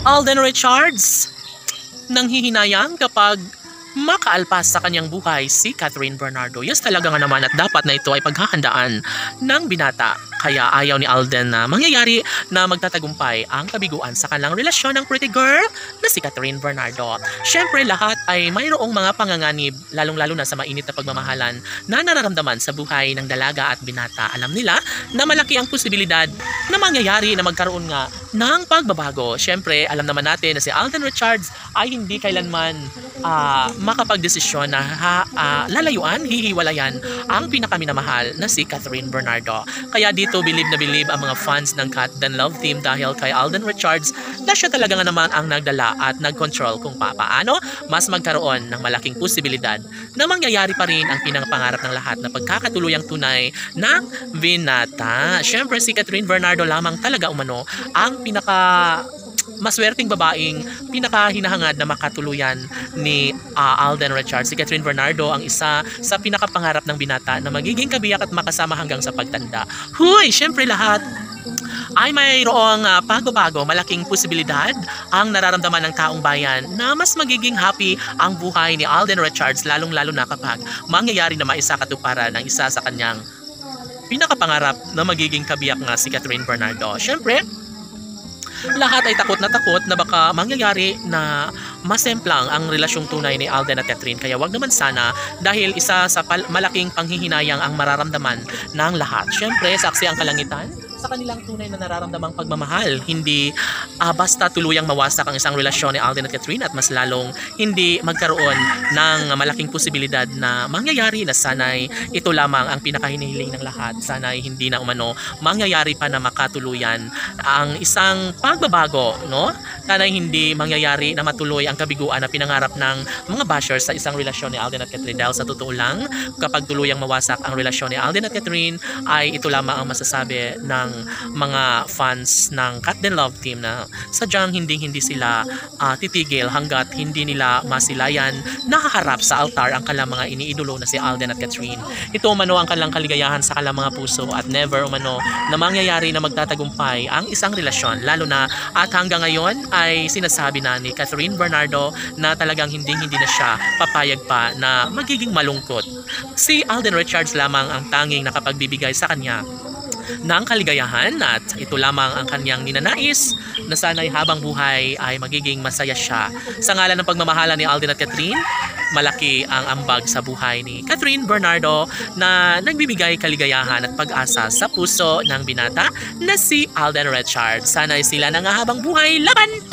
Alden Richards nanghihinayang kapag makaalpas sa kanyang buhay si Catherine Bernardo. Yes, talaga nga naman at dapat na ito ay paghahandaan ng binata. Kaya ayaw ni Alden na mangyayari na magtatagumpay ang kabiguan sa kanilang relasyon ng pretty girl na si Catherine Bernardo. Siyempre lahat ay mayroong mga panganganib, lalong-lalo na sa mainit na pagmamahalan na nararamdaman sa buhay ng dalaga at binata. Alam nila na malaki ang posibilidad na mangyayari na magkaroon nga ng pagbabago. Siyempre alam naman natin na si Alden Richards ay hindi kailanman makapagdesisyon na lalayuan, hihiwalayan ang pinakaminamahal na si Catherine Bernardo. Kaya dito bilib na bilib ang mga fans ng Cat Then Love Team dahil kay Alden Richards na siya talaga nga naman ang nagdala at nagkontrol kung paano mas magkaroon ng malaking posibilidad na mangyayari pa rin ang pinakapangarap ng lahat na pagkakatuluyang tunay ng binata. Siyempre si Catherine Bernardo lamang talaga umano ang maswerteng babaeng pinakahinahangad na makatuluyan ni Alden Richards. Si Catherine Bernardo ang isa sa pinakapangarap ng binata na magiging kabiyak at makasama hanggang sa pagtanda. Huy! Siyempre lahat ay mayroong pagbabago, malaking posibilidad ang nararamdaman ng taong bayan na mas magiging happy ang buhay ni Alden Richards lalong-lalo na kapag mangyayari na maisakatuparan ng isa sa kanyang pinakapangarap na magiging kabiyak nga si Catherine Bernardo. Siyempre, lahat ay takot na baka mangyayari na masemplang ang relasyong tunay ni Alden at Catherine. Kaya wag naman sana dahil isa sa malaking panghihinayang ang mararamdaman ng lahat. Siyempre, saksi ang kalangitan sa kanilang tunay na nararamdamang pagmamahal. Hindi basta tuluyang mawasak ang isang relasyon ni Alden at Catherine at mas lalong hindi magkaroon ng malaking posibilidad na mangyayari na sanay ito lamang ang pinakahinihiling ng lahat. Sanay hindi na umano mangyayari pa na makatuluyan ang isang pagbabago, no? Sanay hindi mangyayari na matuloy ang kabiguan na pinangarap ng mga bashers sa isang relasyon ni Alden at Catherine. Dahil sa totoo lang, kapag tuluyang mawasak ang relasyon ni Alden at Catherine, ay ito lamang ang masasabi ng mga fans ng Cat Then Love Team na sadyang hindi sila titigil hanggat hindi nila masilayan nakaharap sa altar ang kanilang mga iniidolo na si Alden at Catherine. Ito umano ang kanilang kaligayahan sa kanilang mga puso at never umano na mangyayari na magtatagumpay ang isang relasyon. Lalo na at hanggang ngayon ay sinasabi na ni Catherine Bernardo na talagang hindi na siya papayag pa na magiging malungkot. Si Alden Richards lamang ang tanging nakapagbibigay sa kanya ng kaligayahan at ito lamang ang kanyang ninanais na sana'y habang buhay ay magiging masaya siya. Sa ngalan ng pagmamahala ni Alden at Catherine, malaki ang ambag sa buhay ni Catherine Bernardo na nagbibigay kaligayahan at pag-asa sa puso ng binata na si Alden Richards. Sana'y sila nang habang buhay laban!